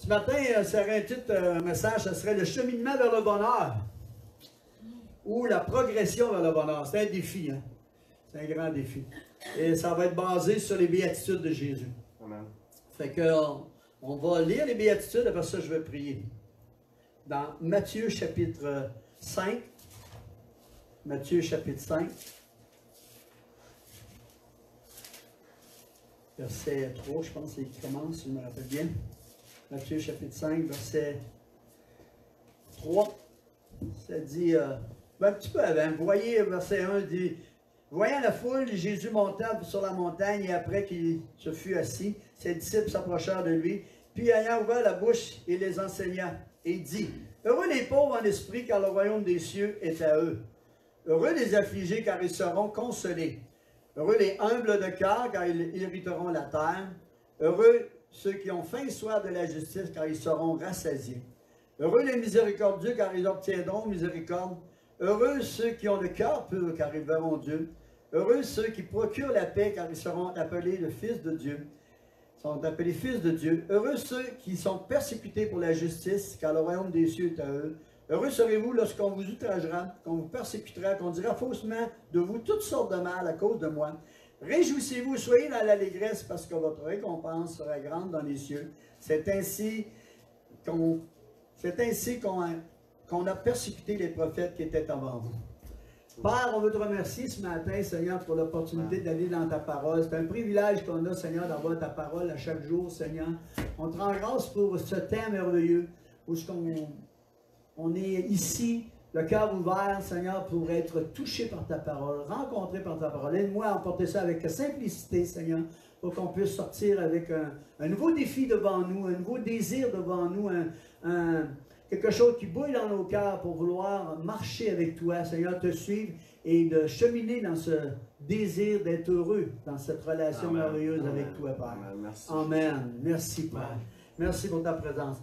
Ce matin, ça serait un titre, un message, ça serait le cheminement vers le bonheur. Ou la progression vers le bonheur. C'est un défi, hein? C'est un grand défi. Et ça va être basé sur les béatitudes de Jésus. Amen. Fait que on va lire les béatitudes, après ça je vais prier. Dans Matthieu chapitre 5. Matthieu chapitre 5. Verset 3, je pense qu'il commence, si je me rappelle bien. Matthieu chapitre 5, verset 3. Ça dit, un petit peu avant, vous voyez, verset 1 dit, voyant la foule, Jésus monta sur la montagne et après qu'il se fut assis, ses disciples s'approchèrent de lui, puis ayant ouvert la bouche, il les enseigna et dit, heureux les pauvres en esprit, car le royaume des cieux est à eux. Heureux les affligés, car ils seront consolés. Heureux les humbles de cœur, car ils hériteront la terre. Heureux ceux qui ont faim et soif de la justice, car ils seront rassasiés. Heureux les miséricordieux, car ils obtiendront miséricorde. Heureux ceux qui ont le cœur pur, car ils verront Dieu. Heureux ceux qui procurent la paix, car ils seront appelés le Fils de Dieu. Sont appelés fils de Dieu. Heureux ceux qui sont persécutés pour la justice, car le royaume des cieux est à eux. Heureux serez-vous lorsqu'on vous outragera, qu'on vous persécutera, qu'on dira faussement de vous toutes sortes de mal à cause de moi. Réjouissez-vous, soyez dans l'allégresse, parce que votre récompense sera grande dans les cieux. C'est ainsi qu'on a persécuté les prophètes qui étaient avant vous. Père, on veut te remercier ce matin, Seigneur, pour l'opportunité d'aller dans ta parole. C'est un privilège qu'on a, Seigneur, d'avoir ta parole à chaque jour, Seigneur. On te rend grâce pour ce temps merveilleux où on est ici, le cœur ouvert, Seigneur, pour être touché par ta parole, rencontré par ta parole. Aide-moi à emporter ça avec simplicité, Seigneur, pour qu'on puisse sortir avec un nouveau défi devant nous, un nouveau désir devant nous, quelque chose qui bouille dans nos cœurs pour vouloir marcher avec toi, Seigneur, te suivre et de cheminer dans ce désir d'être heureux dans cette relation merveilleuse avec toi, Père. Amen. Merci. Amen. Merci, Père. Merci pour ta présence.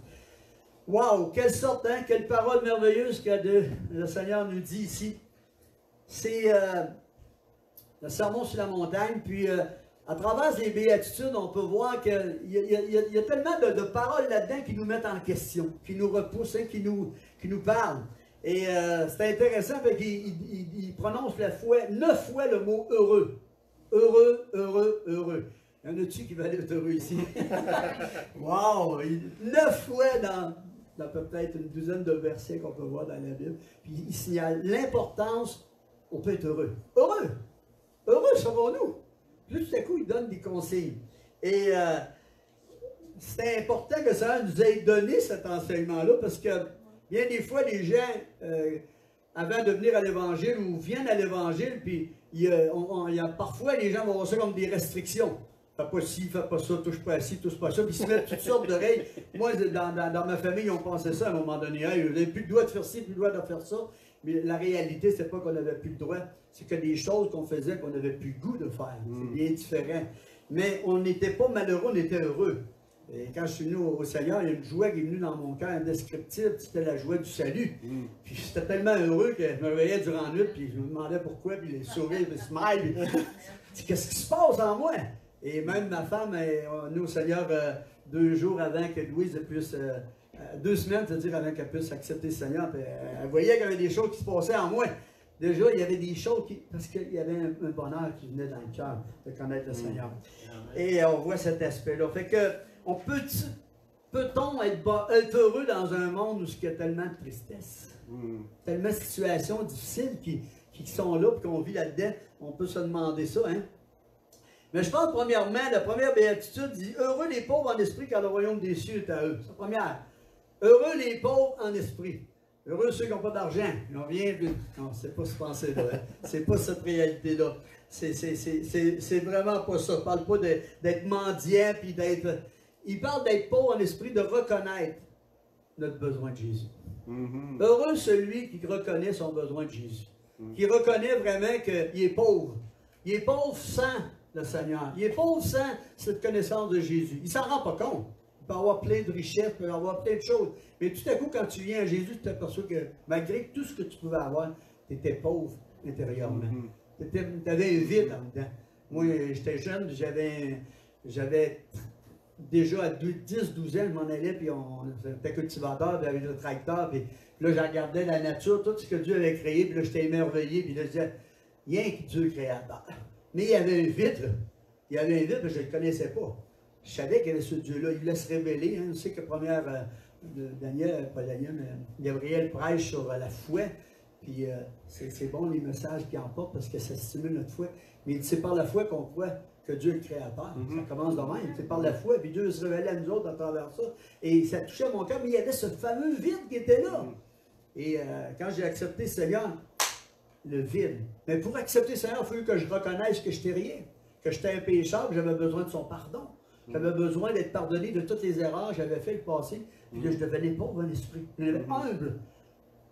Wow! Quelle sorte, hein? Quelle parole merveilleuse que le Seigneur nous dit ici. C'est le sermon sur la montagne, puis à travers les béatitudes, on peut voir qu'il y a tellement de paroles là-dedans qui nous mettent en question, qui nous repoussent, hein, qui nous parlent. Et c'est intéressant, parce qu'il prononce 9 fois le mot heureux. Heureux, heureux, heureux. Y en a-tu qui veulent être heureux ici? Wow! 9 fois dans peut-être une douzaine de versets qu'on peut voir dans la Bible. Puis il signale l'importance, on peut être heureux. Heureux! Heureux serons-nous! Puis tout à coup, il donne des consignes. Et c'est important que ça nous ait donné cet enseignement-là, parce que bien des fois, les gens, avant de venir à l'Évangile, ou viennent à l'Évangile, puis parfois, les gens vont voir ça comme des restrictions. Fais pas ci, fais pas ça, touche pas à ci, touche pas à ça, puis ils se mettent toutes sortes de règles. Moi, dans ma famille, ils ont pensé ça à un moment donné. Hey, vous n'avez plus le droit de faire ci, plus le droit de faire ça. Mais la réalité, c'est pas qu'on n'avait plus le droit. C'est que des choses qu'on faisait qu'on n'avait plus le goût de faire. C'est bien différent. Mais on n'était pas malheureux, on était heureux. Et quand je suis venu au Seigneur, il y a une joie qui est venue dans mon cœur indescriptible. C'était la joie du salut. Puis j'étais tellement heureux que je me réveillais durant la nuit, puis je me demandais pourquoi, puis les sourires, les smiles. Qu'est-ce qui se passe en moi? Et même ma femme est venue au Seigneur 2 jours avant que Louise puisse, 2 semaines, c'est-à-dire avant qu'elle puisse accepter le Seigneur. Puis, elle voyait qu'il y avait des choses qui se passaient en moi. Déjà, il y avait des choses parce qu'il y avait un bonheur qui venait dans le cœur de connaître le Seigneur. Et on voit cet aspect-là. Fait que, peut-on être heureux dans un monde où il y a tellement de tristesse, tellement de situations difficiles qui sont là et qu'on vit là-dedans? On peut se demander ça, hein? Mais je pense, premièrement, la première béatitude dit « Heureux les pauvres en esprit, car le royaume des cieux est à eux. » C'est la première. « Heureux les pauvres en esprit. » Heureux ceux qui n'ont pas d'argent. On vient de... Non, c'est pas ce pensée-là. Hein? C'est pas cette réalité-là. C'est vraiment pas ça. Il ne parle pas d'être mendiant, puis d'être... Il parle d'être pauvre en esprit, de reconnaître notre besoin de Jésus. Heureux celui qui reconnaît son besoin de Jésus. Qui reconnaît vraiment qu'il est pauvre. Il est pauvre sans le Seigneur. Il est pauvre sans cette connaissance de Jésus. Il ne s'en rend pas compte. Il peut avoir plein de richesses, il peut avoir plein de choses. Mais tout à coup, quand tu viens à Jésus, tu t'aperçois que malgré tout ce que tu pouvais avoir, tu étais pauvre intérieurement. Tu avais un vide en dedans. Moi, j'étais jeune, j'avais déjà à 10-12 ans, je m'en allais, puis on était cultivateur, puis avec le tracteur, puis là, je regardais la nature, tout ce que Dieu avait créé, puis là, j'étais émerveillé, puis là, je disais, rien que Dieu créateur. Mais il y avait un vide, là. Il y avait un vide, mais je ne le connaissais pas. Je savais qu'il y avait ce Dieu-là. Il voulait se révéler. Hein. On sait que première, Gabriel prêche sur la foi. Puis c'est bon les messages qu'il emporte parce que ça stimule notre foi. Mais c'est par la foi qu'on croit que Dieu est le créateur. Ça commence de même. C'est par la foi. Puis Dieu se révélait à nous autres à travers ça. Et ça touchait mon cœur. Mais il y avait ce fameux vide qui était là. Et quand j'ai accepté le Seigneur, le vide. Mais pour accepter le Seigneur, il faut que je reconnaisse que je n'étais rien. Que j'étais un pécheur, que j'avais besoin de son pardon. J'avais besoin d'être pardonné de toutes les erreurs que j'avais fait le passé. Puis là, je devenais pauvre en esprit. Je devenais humble,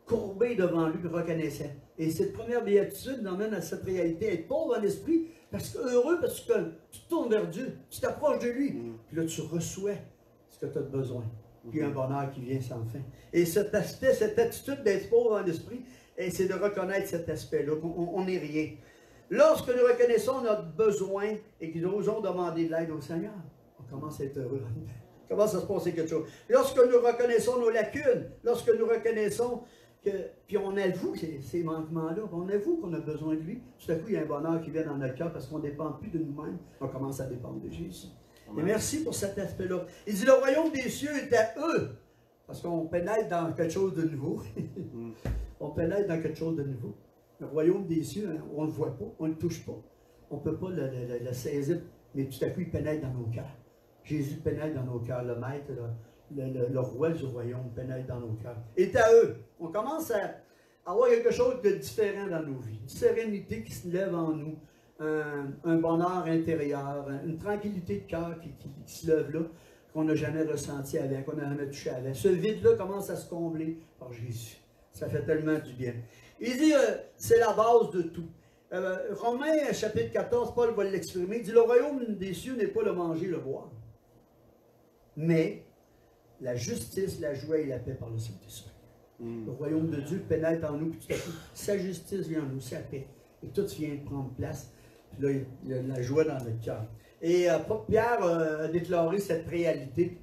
courbé devant lui, puis reconnaissant. Et cette première béatitude nous emmène à cette réalité, être pauvre en esprit, parce que heureux, parce que tu te tournes vers Dieu, tu t'approches de lui, puis là, tu reçois ce que tu as besoin. Puis un bonheur qui vient sans fin. Et cet aspect, cette attitude d'être pauvre en esprit, c'est de reconnaître cet aspect-là, qu'on n'est rien. Lorsque nous reconnaissons notre besoin et que nous osons demander de l'aide au Seigneur, on commence à être heureux. Commence à se passer quelque chose. Lorsque nous reconnaissons nos lacunes, lorsque nous reconnaissons que, puis on avoue ces manquements-là, on avoue qu'on a besoin de lui, tout à coup, il y a un bonheur qui vient dans notre cœur parce qu'on ne dépend plus de nous-mêmes, on commence à dépendre de Jésus. Et merci pour cet aspect-là. Il dit, le royaume des cieux est à eux, parce qu'on pénètre dans quelque chose de nouveau. On pénètre dans quelque chose de nouveau. Le royaume des cieux, hein, on ne le voit pas, on ne le touche pas. On ne peut pas le saisir, mais tout à coup, il pénètre dans nos cœurs. Jésus pénètre dans nos cœurs, le maître, le roi du royaume pénètre dans nos cœurs. Et à eux, on commence à avoir quelque chose de différent dans nos vies. Une sérénité qui se lève en nous, un bonheur intérieur, une tranquillité de cœur qui se lève là, qu'on n'a jamais ressenti avec, qu'on n'a jamais touché avec. Ce vide-là commence à se combler par Jésus. Ça fait tellement du bien. Il dit, c'est la base de tout. Romains, chapitre 14, Paul va l'exprimer. Il dit, le royaume des cieux n'est pas le manger, le boire, mais la justice, la joie et la paix par le Saint-Esprit. Le royaume de Dieu pénètre en nous, puis tout à coup, sa justice vient en nous, sa paix. Et tout vient de prendre place. Puis là, il y a la joie dans notre cœur. Et Pierre a déclaré cette réalité.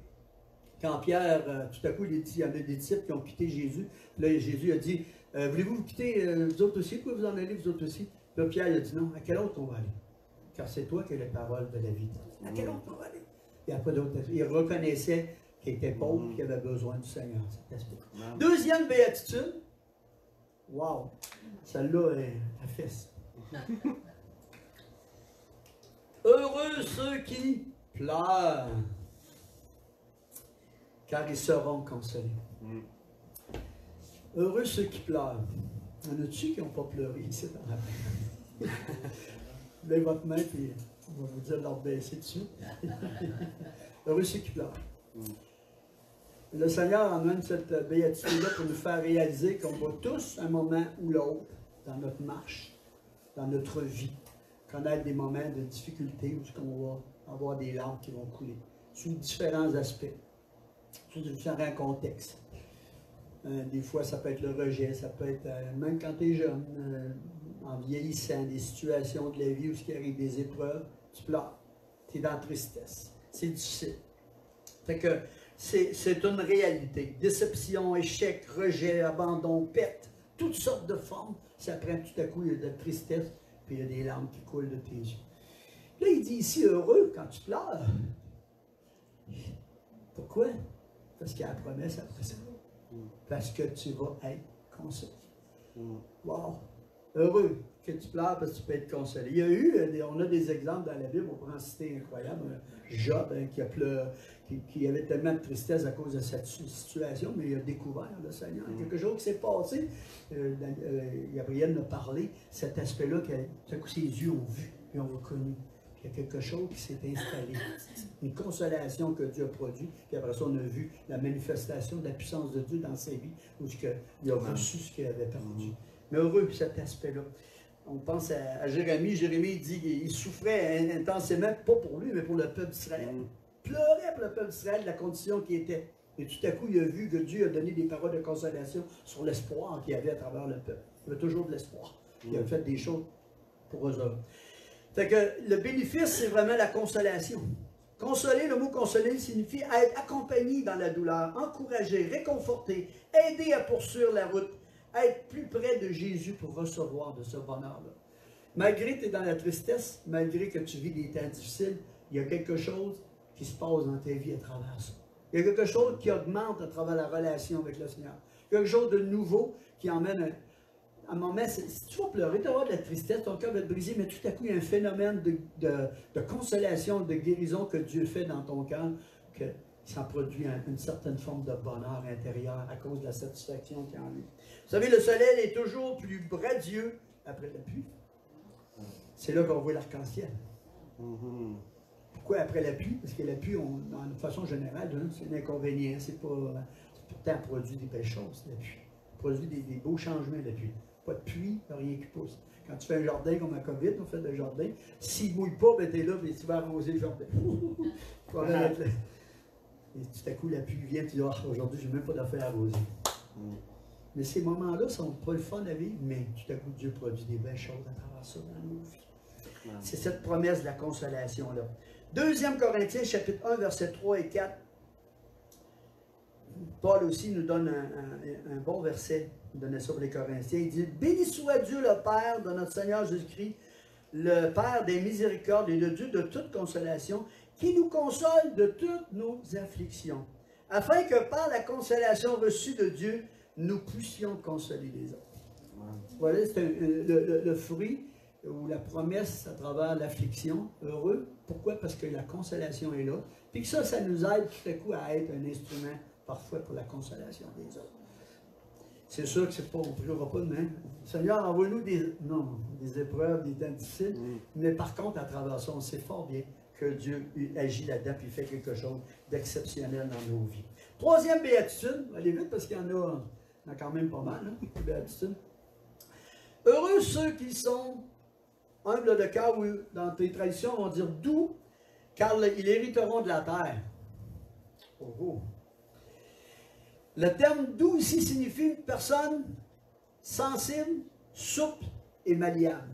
Quand Pierre, tout à coup, il y en a des disciples qui ont quitté Jésus. Puis là, Jésus a dit, voulez-vous vous quitter, vous autres aussi? Pouvez vous en aller, vous autres aussi? Puis là, Pierre a dit, non, à quel autre on va aller? Car c'est toi qui as la parole de la vie. À quel autre on va aller? Il n'y a pas d'autre. Il reconnaissait qu'il était pauvre et qu'il avait besoin du Seigneur. Deuxième béatitude. Wow! Celle-là est à fesse. Heureux ceux qui pleurent, car ils seront consolés. Heureux ceux qui pleurent. Y en a-tu qui n'ont pas pleuré ici dans la main? Levez votre main, puis on va vous dire de leur baisser dessus. Heureux ceux qui pleurent. Le Seigneur emmène cette béatitude-là pour nous faire réaliser qu'on va tous, un moment ou l'autre, dans notre marche, dans notre vie, connaître des moments de difficulté où on va avoir des larmes qui vont couler, sous différents aspects, sous différents contextes. Des fois, ça peut être le rejet, ça peut être, même quand tu es jeune, en vieillissant, des situations de la vie où il arrive des épreuves, tu pleures, tu es dans la tristesse, c'est difficile. Fait que c'est une réalité. Déception, échec, rejet, abandon, perte, toutes sortes de formes. Ça prend tout à coup, il y a de la tristesse, puis il y a des larmes qui coulent de tes yeux. Là, il dit ici, heureux quand tu pleures. Pourquoi? Parce qu'il y a la promesse après ça. Parce que tu vas être consolé. Wow! Heureux que tu pleures parce que tu peux être consolé. Il y a eu, on a des exemples dans la Bible, on pourrait en citer incroyable. Job qui a pleuré, qui avait tellement de tristesse à cause de cette situation, mais il a découvert le Seigneur. Quelque chose qui s'est passé, Gabriel nous a parlé, cet aspect-là, tout à coup ses yeux ont vu, puis ont reconnu. Il y a quelque chose qui s'est installé, une consolation que Dieu a produite, puis après ça on a vu la manifestation de la puissance de Dieu dans sa vie, où il a reçu ce qu'il avait perdu. Mais heureux cet aspect-là. On pense à Jérémie. Jérémie dit qu'il souffrait intensément, pas pour lui, mais pour le peuple d'Israël. Il pleurait pour le peuple d'Israël, la condition qui était. Et tout à coup, il a vu que Dieu a donné des paroles de consolation sur l'espoir qu'il y avait à travers le peuple. Il y avait toujours de l'espoir. Il a fait des choses pour eux autres. Fait que le bénéfice, c'est vraiment la consolation. Consoler, le mot consoler signifie être accompagné dans la douleur, encourager, réconforter, aider à poursuivre la route, être plus près de Jésus pour recevoir de ce bonheur-là. Malgré que tu es dans la tristesse, malgré que tu vis des temps difficiles, il y a quelque chose qui se passe dans ta vie à travers ça. Il y a quelque chose qui augmente à travers la relation avec le Seigneur. Quelque chose de nouveau qui emmène à un moment, si tu vas pleurer, tu vas avoir de la tristesse, ton cœur va être brisé, mais tout à coup, il y a un phénomène de consolation, de guérison que Dieu fait dans ton cœur, que ça produit une certaine forme de bonheur intérieur à cause de la satisfaction qu'il y a en lui. Vous savez, le soleil est toujours plus radieux après la pluie. C'est là qu'on voit l'arc-en-ciel. Pourquoi après la pluie? Parce que la pluie, dans une façon générale, c'est un inconvénient. C'est pourtant, elle produit des belles choses, la pluie. Elle produit des beaux changements, la pluie. Pas de pluie, rien qui pousse. Quand tu fais un jardin comme à COVID, on fait des jardins. S'il ne mouille pas, ben tu es là et tu vas arroser le jardin. Et tout à coup, la pluie vient, tu dis, oh, aujourd'hui, je n'ai même pas d'affaire à arroser. Mais ces moments-là ne sont pas le fun à vivre, mais tout à coup, Dieu produit des belles choses à travers ça dans nos vies. C'est cette promesse de la consolation-là. 2 Corinthiens, chapitre 1, versets 3 et 4. Paul aussi nous donne un bon verset. Il donnait ça pour les Corinthiens. Il dit, « Béni soit Dieu le Père de notre Seigneur Jésus-Christ, le Père des miséricordes et le Dieu de toute consolation, qui nous console de toutes nos afflictions, afin que par la consolation reçue de Dieu, nous puissions consoler les autres. » Voilà, c'est le fruit ou la promesse à travers l'affliction. Heureux. Pourquoi? Parce que la consolation est là. Puis que ça nous aide tout à coup à être un instrument parfois pour la consolation des autres. C'est sûr que c'est pas, on ne pleurera pas demain. Seigneur, envoie-nous des épreuves, des temps difficiles. Mais par contre, à travers ça, on sait fort bien que Dieu agit là-dedans et fait quelque chose d'exceptionnel dans nos vies. 3e béatitude, allez vite parce qu'il y en a quand même pas mal, hein, béatitude. Heureux ceux qui sont humbles de cœur, ou dans tes traditions, on va dire doux, car ils hériteront de la terre. Oh. Le terme doux ici signifie une personne sensible, souple et malléable.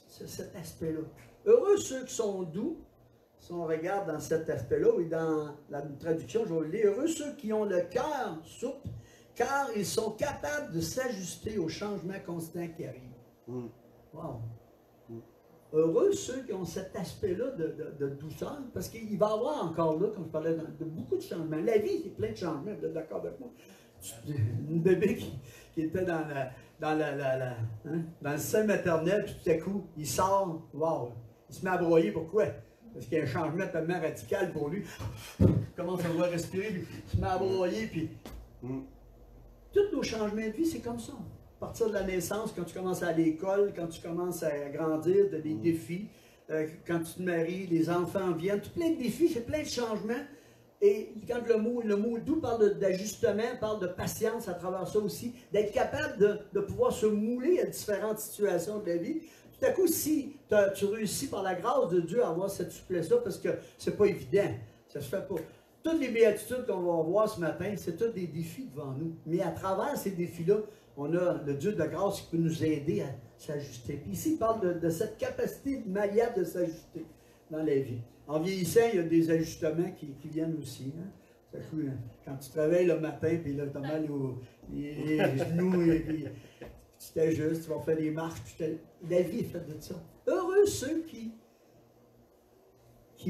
C'est cet aspect-là. Heureux ceux qui sont doux, si on regarde dans cet aspect-là, et dans la traduction, je vais le lire, heureux ceux qui ont le cœur souple, car ils sont capables de s'ajuster aux changements constants qui arrivent. Wow! Heureux ceux qui ont cet aspect-là de douceur, parce qu'il va y avoir encore là, comme je parlais, de beaucoup de changements. La vie, c'est plein de changements, vous êtes d'accord avec moi? Une bébé qui était dans le sein maternel, puis tout à coup, il sort, wow, il se met à broyer, pourquoi? Parce qu'il y a un changement tellement radical pour lui. Il commence à vouloir respirer, puis il se met à broyer, puis... Tous nos changements de vie, c'est comme ça. À partir de la naissance, quand tu commences à aller à l'école, quand tu commences à grandir, tu as des défis. Quand tu te maries, les enfants viennent, tout plein de défis, c'est plein de changements. Et quand le mot doux parle d'ajustement, parle de patience à travers ça aussi, d'être capable de pouvoir se mouler à différentes situations de la vie. Tout à coup, si tu réussis par la grâce de Dieu à avoir cette souplesse-là, parce que c'est pas évident, ça se fait pas. Toutes les béatitudes qu'on va voir ce matin, c'est tous des défis devant nous. Mais à travers ces défis-là, on a le Dieu de la grâce qui peut nous aider à s'ajuster. Puis ici, il parle de cette capacité malléable de s'ajuster dans la vie. En vieillissant, il y a des ajustements qui viennent aussi. Hein? Quand tu te réveilles le matin, puis là, tu as mal les genoux, et puis tu t'ajustes, tu vas faire des marches. La vie est faite de ça. Heureux ceux qui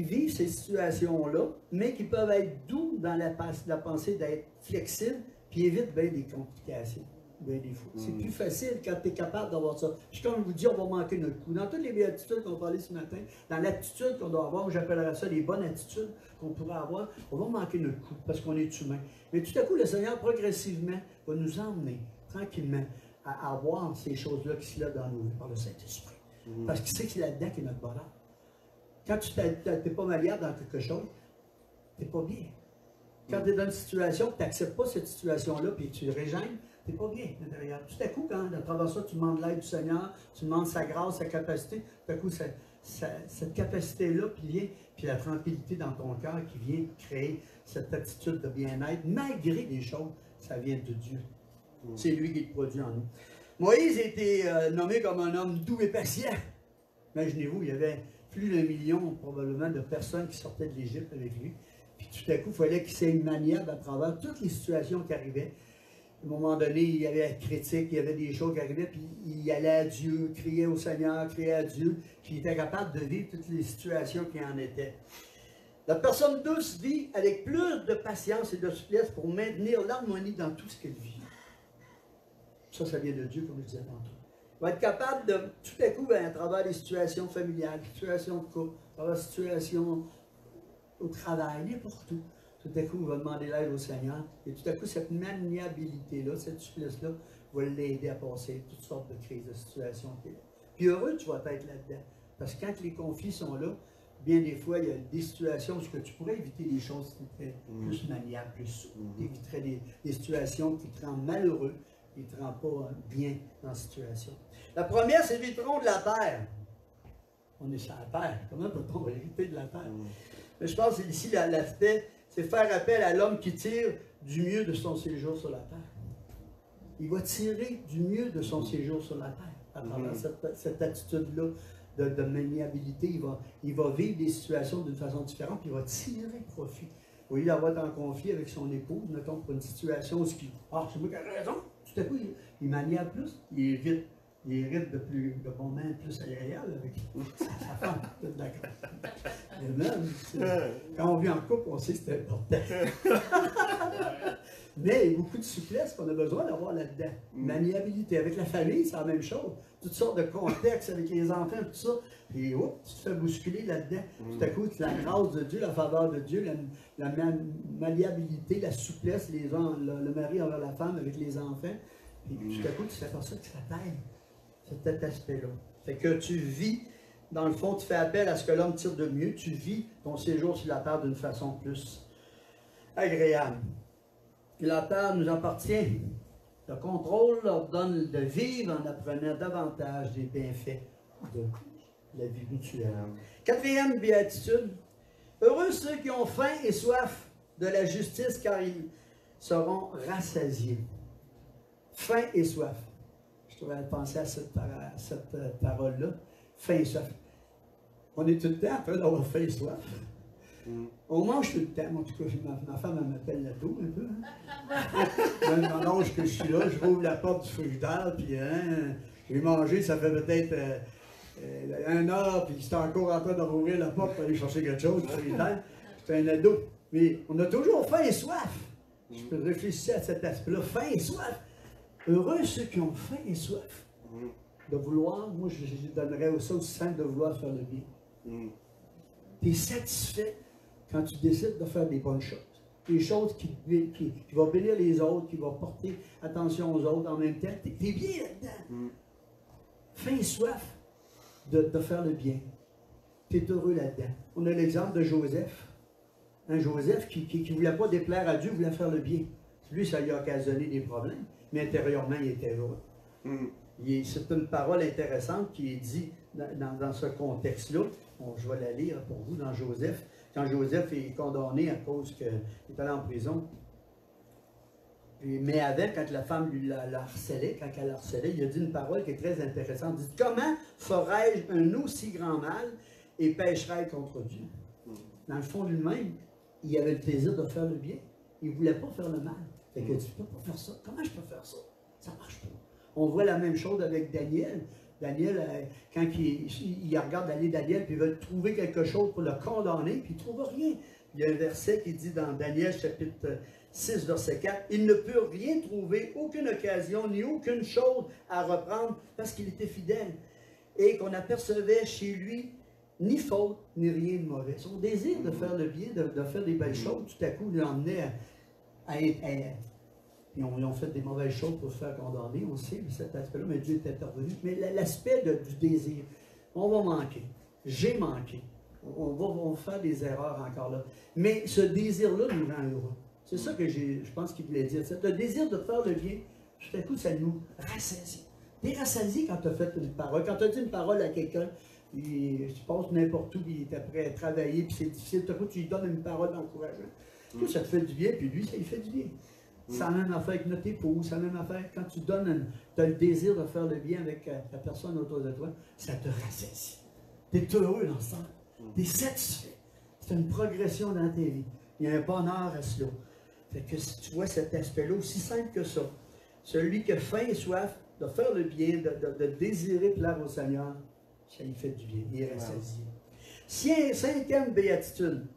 vivent ces situations-là, mais qui peuvent être doux dans la pensée d'être flexibles, puis évitent bien des complications, bien des fois. C'est plus facile quand tu es capable d'avoir ça. Puis comme je vous dis, on va manquer notre coup. Dans toutes les béatitudes qu'on parlait ce matin, dans l'attitude qu'on doit avoir, j'appellerais ça les bonnes attitudes qu'on pourrait avoir, on va manquer notre coup, parce qu'on est humain. Mais tout à coup, le Seigneur, progressivement, va nous emmener, tranquillement, à avoir ces choses-là qui sont là dans nos vies, par le Saint-Esprit. Parce qu'il sait que c'est là-dedans qu'il y a notre bonheur. Quand tu n'es pas malléable dans quelque chose, tu n'es pas bien. Quand tu es dans une situation, tu n'acceptes pas cette situation-là, puis tu régènes, tu n'es pas bien à l'intérieur. Tout à coup, quand à travers ça, tu demandes l'aide du Seigneur, tu demandes sa grâce, sa capacité, tout à coup, cette capacité-là, puis la tranquillité dans ton cœur qui vient créer cette attitude de bien-être, malgré les choses, ça vient de Dieu. C'est lui qui le produit en nous. Moïse a été nommé comme un homme doux et patient. Imaginez-vous, il plus d'1 million probablement de personnes qui sortaient de l'Égypte avec lui. Puis tout à coup, il fallait qu'il soit maniable à travers toutes les situations qui arrivaient. À un moment donné, il y avait la critique, il y avait des choses qui arrivaient, puis il allait à Dieu, criait au Seigneur, criait à Dieu, puis il était capable de vivre toutes les situations qui en étaient. La personne douce vit avec plus de patience et de souplesse pour maintenir l'harmonie dans tout ce qu'elle vit. Ça vient de Dieu, comme je disais tantôt. Il va être capable de, tout à coup, à travers les situations familiales, les situations de couple, à travers les situations au travail, n'importe où, tout à coup, il va demander l'aide au Seigneur. Et tout à coup, cette maniabilité-là, cette souplesse-là, va l'aider à passer toutes sortes de crises, de situations. Puis heureux, tu vas être là-dedans. Parce que quand les conflits sont là, bien des fois, il y a des situations où tu pourrais éviter des choses qui étaient plus maniables, plus souples. Tu éviterais des situations qui te rendent malheureux, qui ne te rendent pas bien dans la situation. La première, c'est l'étron de la terre. On est sur la terre. Comment peut-on hériter de la terre? Mais je pense que ici, l'aspect, c'est faire appel à l'homme qui tire du mieux de son séjour sur la terre. Il va tirer du mieux de son séjour sur la terre à travers cette attitude-là de maniabilité. Il va vivre des situations d'une façon différente, puis il va tirer profit. Au lieu d'avoir été en conflit avec son épouse, mettons, pour une situation où c'est moi qui ai raison, tout à coup, il maniable plus, il hérite de moments plus agréables avec sa femme. D'accord. Et même, quand on vit en couple, on sait que c'est important. Mais il y a beaucoup de souplesse qu'on a besoin d'avoir là-dedans. Maniabilité. Avec la famille, c'est la même chose. Toutes sortes de contextes avec les enfants, tout ça. Et tu te fais bousculer là-dedans. Tout à coup, la grâce de Dieu, la faveur de Dieu, la maniabilité, la souplesse, le mari envers la femme avec les enfants. Et tout à coup, tu fais pas ça que ça t'aide. C'est cet aspect-là. Fait que tu vis, dans le fond, tu fais appel à ce que l'homme tire de mieux. Tu vis ton séjour sur la terre d'une façon plus agréable. La terre nous appartient. Le contrôle leur donne de vivre en apprenant davantage des bienfaits de la vie mutuelle. Quatrième béatitude. Heureux ceux qui ont faim et soif de la justice, car ils seront rassasiés. Faim et soif. Je devrais penser à cette parole-là. Faim et soif. On est tout le temps en train d'avoir faim et soif. On mange tout le temps. En tout cas, ma femme, elle m'appelle la dos un peu. Même dans l'âge que je suis là, je rouvre la porte du frigidaire, puis j'ai mangé, ça fait peut-être 1 heure, puis j'étais encore en train de rouvrir la porte pour aller chercher quelque chose du frigidaire. J'étais un ado. Mais on a toujours faim et soif. Je peux réfléchir à cet aspect-là. Faim et soif. Heureux ceux qui ont faim et soif. De vouloir, moi je donnerais ça aussi simple de vouloir faire le bien. Tu es satisfait quand tu décides de faire des bonnes choses. Des choses qui vont bénir les autres, qui vont porter attention aux autres en même temps. Tu es bien là-dedans. Faim et soif de faire le bien. Tu es heureux là-dedans. On a l'exemple de Joseph. Un Joseph qui ne voulait pas déplaire à Dieu, voulait faire le bien. Lui, ça lui a occasionné des problèmes, mais intérieurement, il était heureux. C'est une parole intéressante qui est dite dans ce contexte-là. Bon, je vais la lire pour vous dans Joseph. Quand Joseph est condamné à cause qu'il est allé en prison, mais avec, quand la femme la harcelait, quand elle harcelait, il a dit une parole qui est très intéressante. Il dit, comment ferais-je un aussi grand mal et pécherais contre Dieu? Dans le fond de lui-même, il avait le plaisir de faire le bien. Il ne voulait pas faire le mal. Fait que tu ne peux pas faire ça. Comment je peux faire ça? Ça ne marche pas. On voit la même chose avec Daniel. Daniel, quand il regarde Daniel, puis il veut trouver quelque chose pour le condamner, puis il ne trouve rien. Il y a un verset qui dit dans Daniel, chapitre 6, verset 4, « Il ne peut rien trouver, aucune occasion, ni aucune chose à reprendre, parce qu'il était fidèle, et qu'on apercevait chez lui ni faute, ni rien de mauvais. » Son désir de faire le bien, de faire des belles choses, tout à coup, lui emmenait à être... Ils ont fait des mauvaises choses pour se faire condamner, on sait, cet aspect-là, mais Dieu est intervenu. Mais l'aspect du désir, on va manquer. J'ai manqué. On va faire des erreurs encore là. Mais ce désir-là nous rend heureux. C'est ça que je pense qu'il voulait dire. Le désir de faire le bien, tout à coup, ça nous rassasie. Tu es rassasié quand tu as fait une parole. Quand tu as dit une parole à quelqu'un, tu passes n'importe où, puis il est prêt à travailler, puis c'est difficile. Tout à coup, tu lui donnes une parole d'encouragement. Tout ça te fait du bien, puis lui, ça lui fait du bien. C'est la même affaire avec notre épouse, c'est la même affaire quand tu donnes, tu as le désir de faire le bien avec la personne autour de toi, ça te rassasie. Tu es heureux dans ce temps. Tu es satisfait. C'est une progression dans ta vie. Il y a un bonheur à cela. Fait que si tu vois cet aspect-là, aussi simple que ça, celui qui a faim et soif de faire le bien, de désirer plaire au Seigneur, ça lui fait du bien. Il est rassasié. Cinquième béatitude.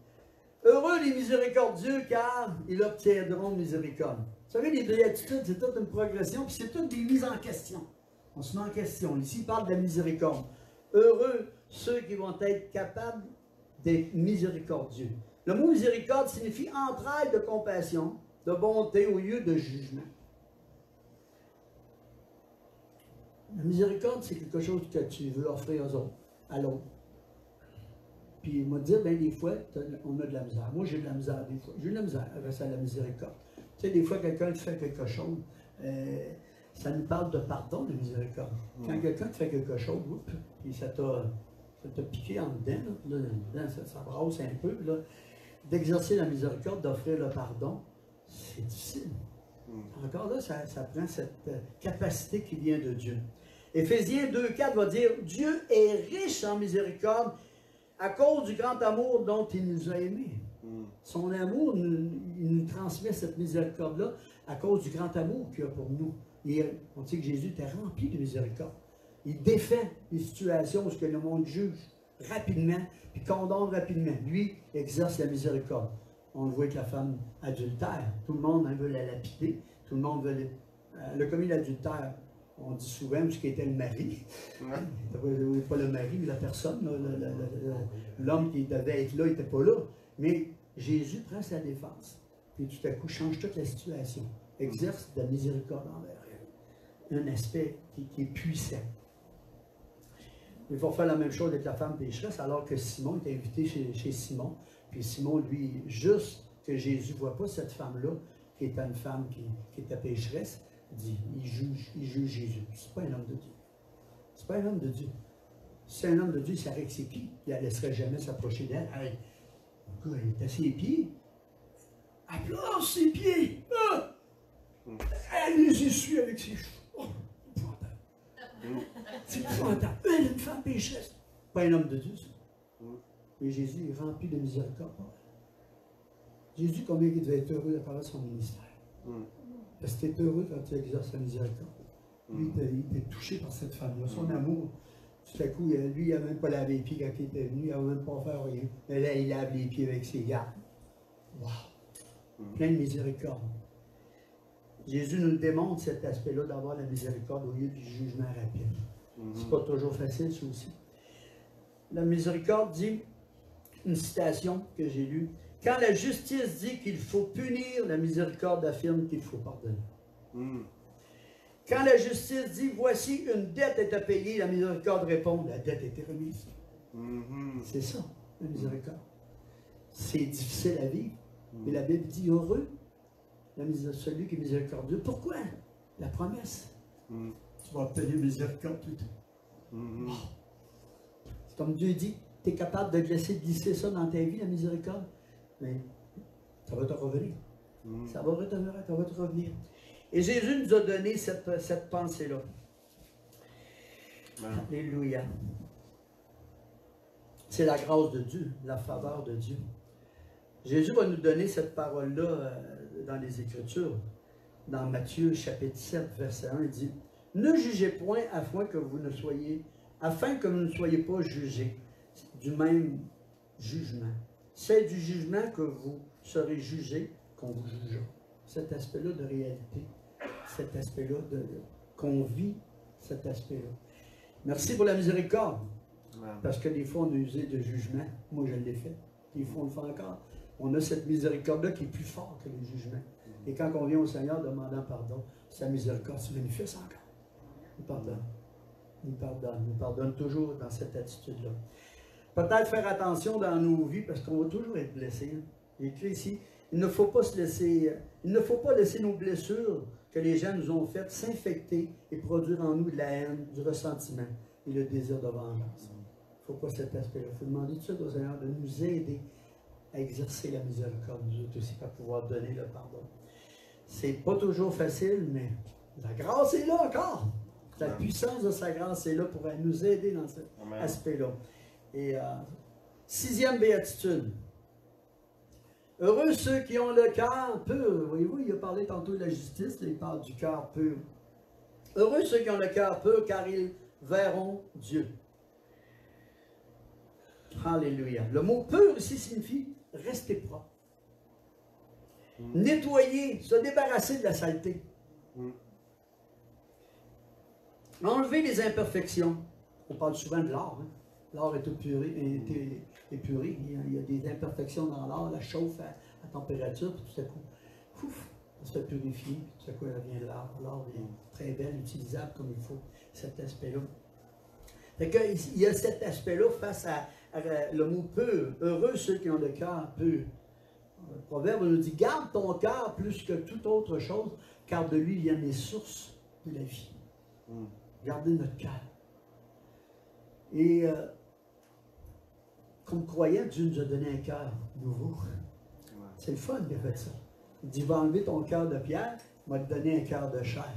Heureux les miséricordieux, car ils obtiendront miséricorde. Vous savez, les béatitudes, c'est toute une progression, puis c'est toutes des mises en question. On se met en question. Ici, il parle de la miséricorde. Heureux ceux qui vont être capables d'être miséricordieux. Le mot miséricorde signifie entraide de compassion, de bonté au lieu de jugement. La miséricorde, c'est quelque chose que tu veux offrir aux autres, à l'autre. Puis il m'a dit, bien des fois, on a de la misère. Moi, j'ai de la misère des fois. J'ai de la misère avec la miséricorde. Tu sais, des fois, quelqu'un te fait quelque chose, ça nous parle de pardon, de miséricorde. Quand quelqu'un te fait quelque chose, puis ça t'a piqué en dedans, là, ça brasse un peu, d'exercer la miséricorde, d'offrir le pardon, c'est difficile. Encore là, ça prend cette capacité qui vient de Dieu. Éphésiens 2,4 va dire, Dieu est riche en miséricorde à cause du grand amour dont il nous a aimés. Son amour, il nous transmet cette miséricorde-là à cause du grand amour qu'il a pour nous. On dit que Jésus était rempli de miséricorde. Il défait les situations où le monde juge rapidement, puis condamne rapidement. Lui, exerce la miséricorde. On le voit avec la femme adultère. Tout le monde veut la lapider. Tout le monde veut... Le commis d'adultère, on dit souvent ce qui était le mari. Pas le mari, mais la personne. L'homme qui devait être là, il n'était pas là. Mais Jésus prend sa défense. Puis tout à coup, change toute la situation. Exerce de la miséricorde envers elle. Un aspect qui est puissant. Il faut faire la même chose avec la femme pécheresse, alors que Simon est invité chez Simon. Puis Simon, lui, juste que Jésus ne voit pas cette femme-là, qui était une femme qui était pécheresse, dit, il juge Jésus. C'est pas un homme de Dieu. C'est pas un homme de Dieu. Si c'est un homme de Dieu, il saurait que c'est qui. Il ne la laisserait jamais s'approcher d'elle. Hey, le gars, il est à ses pieds. Elle place ses pieds. Ah! Elle les essuie avec ses cheveux. Oh, épouvantable. C'est épouvantable. Elle est une femme pécheresse. Pas un homme de Dieu, ça. Mais Jésus est rempli de miséricorde. Jésus, combien il devait être heureux à travers son ministère. Parce que tu es heureux quand tu exerces la miséricorde. Lui, il était touché par cette femme-là. Son amour, tout à coup, lui, il n'a même pas lavé les pieds quand il était venu. Il n'a même pas fait rien. Mais là, il lave les pieds avec ses gardes. Wow! Plein de miséricorde. Jésus nous démontre cet aspect-là d'avoir la miséricorde au lieu du jugement rapide. C'est pas toujours facile, ça aussi. La miséricorde dit, une citation que j'ai lue, « Quand la justice dit qu'il faut punir, la miséricorde affirme qu'il faut pardonner. Quand la justice dit, voici une dette est à payer, la miséricorde répond, la dette a été remise. C'est ça, la miséricorde. C'est difficile à vivre, mais la Bible dit, heureux, celui qui est miséricordieux. Pourquoi? La promesse. Tu vas obtenir miséricorde tout le temps. C'est comme Dieu dit, tu es capable de laisser glisser ça dans ta vie, la miséricorde, mais ça va te revenir. Ça va te revenir. Et Jésus nous a donné cette pensée-là. Alléluia. C'est la grâce de Dieu, la faveur de Dieu. Jésus va nous donner cette parole-là dans les Écritures. Dans Matthieu chapitre 7, verset 1, il dit, « Ne jugez point afin que vous ne soyez pas jugés du même jugement. C'est du jugement que vous serez jugés qu'on vous jugera. » Cet aspect-là de réalité, cet aspect-là qu'on vit, cet aspect-là. Merci pour la miséricorde. Parce que des fois, on a usé de jugement. Moi, je l'ai fait. Des fois, on le fait encore. On a cette miséricorde-là qui est plus forte que le jugement. Et quand on vient au Seigneur demandant pardon, sa miséricorde se manifeste encore. Il pardonne. Il pardonne. Il pardonne toujours dans cette attitude-là. Peut-être faire attention dans nos vies parce qu'on va toujours être blessé. Il est écrit ici, il ne faut pas laisser nos blessures que les gens nous ont faites s'infecter et produire en nous de la haine, du ressentiment et le désir de vengeance. Il ne faut pas cet aspect-là. Il faut demander tout de suite au Seigneur de nous aider à exercer la miséricorde, nous autres aussi, à pouvoir donner le pardon. C'est pas toujours facile, mais la grâce est là encore. La puissance de sa grâce est là pour nous aider dans cet aspect-là. Et 6e béatitude. Heureux ceux qui ont le cœur pur. Voyez-vous, il a parlé tantôt de la justice, là, il parle du cœur pur. Heureux ceux qui ont le cœur pur, car ils verront Dieu. Alléluia. Le mot pur ici signifie rester propre. Nettoyer, se débarrasser de la saleté. Enlever les imperfections. On parle souvent de l'or. Hein? L'or est épuré. Il y a des imperfections dans l'or. La chauffe à température, puis tout à coup, ouf, on se fait purifier. Puis tout à coup, elle revient de l'or. L'or est très belle, utilisable comme il faut, cet aspect-là. Fait que, il y a cet aspect-là face à le mot pur. Heureux ceux qui ont le cœur pur. Le proverbe nous dit, garde ton cœur plus que toute autre chose, car de lui viennent les sources de la vie. Gardez notre cœur. Et comme croyant, Dieu nous a donné un cœur nouveau. C'est le fun qu'il a fait ça. Il dit, va enlever ton cœur de pierre, il va te donner un cœur de chair.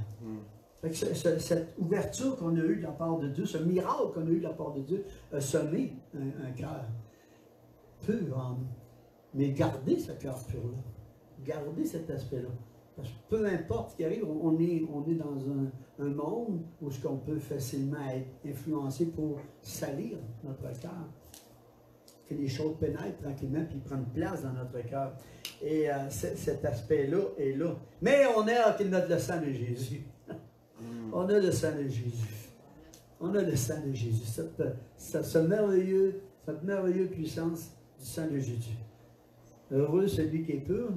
Fait que cette ouverture qu'on a eue de la part de Dieu, ce miracle qu'on a eu de la part de Dieu, a semé un cœur pur en nous. Mais gardez ce cœur pur-là. Gardez cet aspect-là. Parce que peu importe ce qui arrive, on est dans un monde où on peut facilement être influencé pour salir notre cœur. Que les choses pénètrent tranquillement puis prennent place dans notre cœur. Et cet aspect-là est là. Mais on est notre le sang de Jésus. On a le sang de Jésus. On a le sang de Jésus. Cette merveilleuse puissance du sang de Jésus. Heureux celui qui est pur.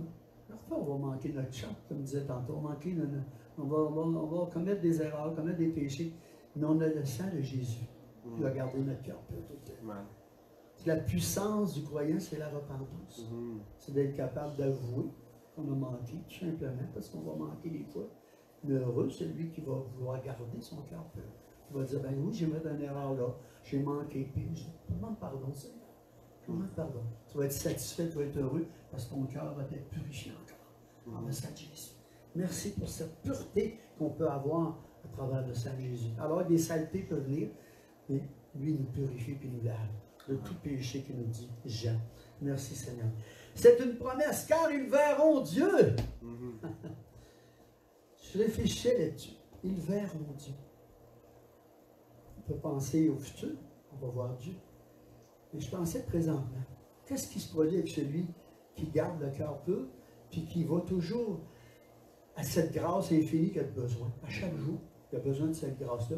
Parfois, on va manquer notre chant, comme je disais tantôt. On va commettre des erreurs, commettre des péchés. Mais on a le sang de Jésus qui va garder notre cœur pur tout le temps. La puissance du croyant, c'est la repentance. C'est d'être capable d'avouer qu'on a manqué, tout simplement, parce qu'on va manquer des fois. Mais heureux, celui qui va vouloir garder son cœur pur. Qui va dire, ben oui, j'ai fait une erreur là, j'ai manqué, puis je demande pardon, Seigneur. Je demande pardon. Tu vas être satisfait, tu vas être heureux, parce que ton cœur va être purifié encore. En le sang de Jésus. Merci pour cette pureté qu'on peut avoir à travers le sang de Jésus. Alors, des saletés peuvent venir, mais lui nous purifie puis nous lave de tout péché qu'il nous dit, Jean. Merci Seigneur. C'est une promesse, car ils verront Dieu. Je réfléchissais là-dessus. Ils verront Dieu. On peut penser au futur, on va voir Dieu. Mais je pensais présentement, qu'est-ce qui se produit avec celui qui garde le cœur pur, puis qui va toujours à cette grâce infinie qu'il a besoin. À chaque jour, il a besoin de cette grâce-là.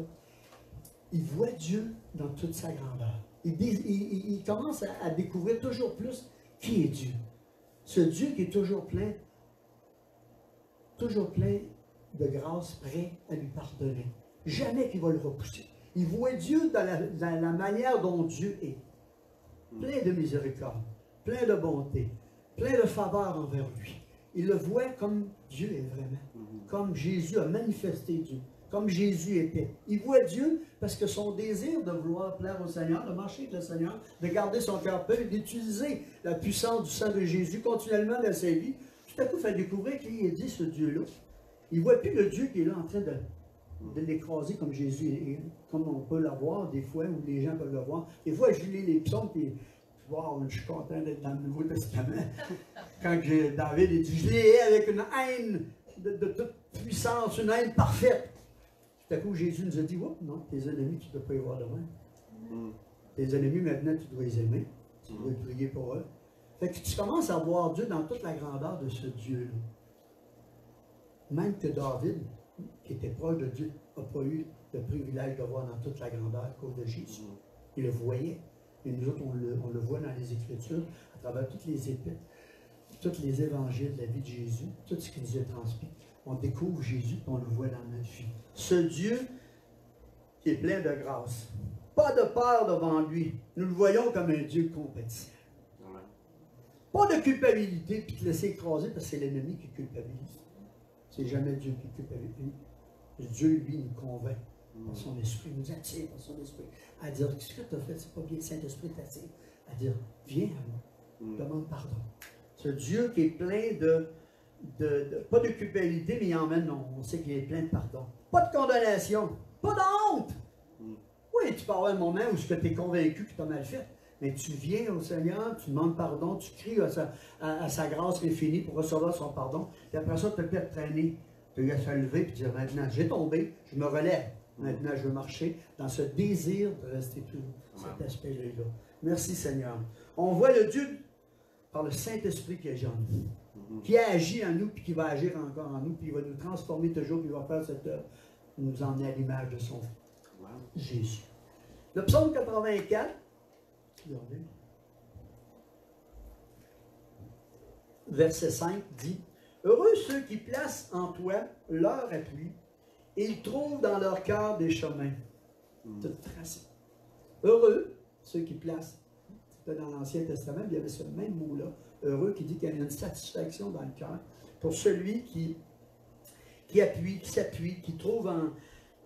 Il voit Dieu dans toute sa grandeur. Il commence à découvrir toujours plus qui est Dieu. Ce Dieu qui est toujours plein de grâce, prêt à lui pardonner. Jamais qu'il va le repousser. Il voit Dieu dans la manière dont Dieu est. Plein de miséricorde, plein de bonté, plein de faveur envers lui. Il le voit comme Dieu est vraiment. Comme Jésus a manifesté Dieu. Comme Jésus était. Il voit Dieu parce que son désir de vouloir plaire au Seigneur, de marcher avec le Seigneur, de garder son cœur pur, d'utiliser la puissance du sang de Jésus continuellement dans sa vie, tout à coup fait découvrir qui est dit ce Dieu-là. Il ne voit plus le Dieu qui est là en train de l'écraser comme Jésus est, comme on peut l'avoir des fois, ou les gens peuvent le voir. Des fois, je lis les psaumes, puis wow, je suis content d'être dans le Nouveau Testament. Quand David dit, je les hais avec une haine de toute puissance, une haine parfaite. Tout à coup, Jésus nous a dit, oh, non, tes ennemis, tu ne dois pas y voir de loin. Tes ennemis, maintenant, tu dois les aimer. Tu dois prier pour eux. Fait que tu commences à voir Dieu dans toute la grandeur de ce Dieu-là. Même que David, qui était proche de Dieu, n'a pas eu le privilège de voir dans toute la grandeur à cause de Jésus. Il le voyait. Et nous autres, on le voit dans les Écritures, à travers toutes les épîtres, tous les évangiles de la vie de Jésus, tout ce qu'il nous a transmis. On découvre Jésus et on le voit dans notre vie. Ce Dieu qui est plein de grâce. Pas de peur devant lui. Nous le voyons comme un Dieu compatissant. Pas de culpabilité puis te laisser écraser parce que c'est l'ennemi qui culpabilise. C'est jamais Dieu qui culpabilise. Dieu, lui, nous convainc par son esprit, nous attire par son esprit à dire ce que tu as fait, c'est pas bien, le Saint-Esprit t'attire. À dire, viens à moi, demande pardon. Ce Dieu qui est plein pas de culpabilité, mais il emmène, on sait qu'il est plein de pardon. Pas de condamnation, pas de honte. Oui, tu peux avoir un moment où tu es convaincu que tu as mal fait, Mais tu viens au Seigneur, tu demandes pardon, tu cries à sa grâce infinie pour recevoir son pardon. Puis après ça, tu peux te traîner. Tu as se lever et dire maintenant, j'ai tombé, je me relève. Maintenant, je veux marcher dans ce désir de rester plus cet aspect-là. Merci Seigneur. On voit le Dieu par le Saint-Esprit qui agit en nous, qui agit en nous, puis qui va agir encore en nous, puis il va nous transformer toujours, puis il va faire cette œuvre, nous emmener à l'image de son Jésus. Le psaume 84, regardez, verset 5 dit, « Heureux ceux qui placent en toi leur appui, et ils trouvent dans leur cœur des chemins. » Tout tracé. Heureux ceux qui placent. C'était dans l'Ancien Testament, il y avait ce même mot-là, heureux, qui dit qu'il y a une satisfaction dans le cœur pour celui qui appuie, qui s'appuie, qui trouve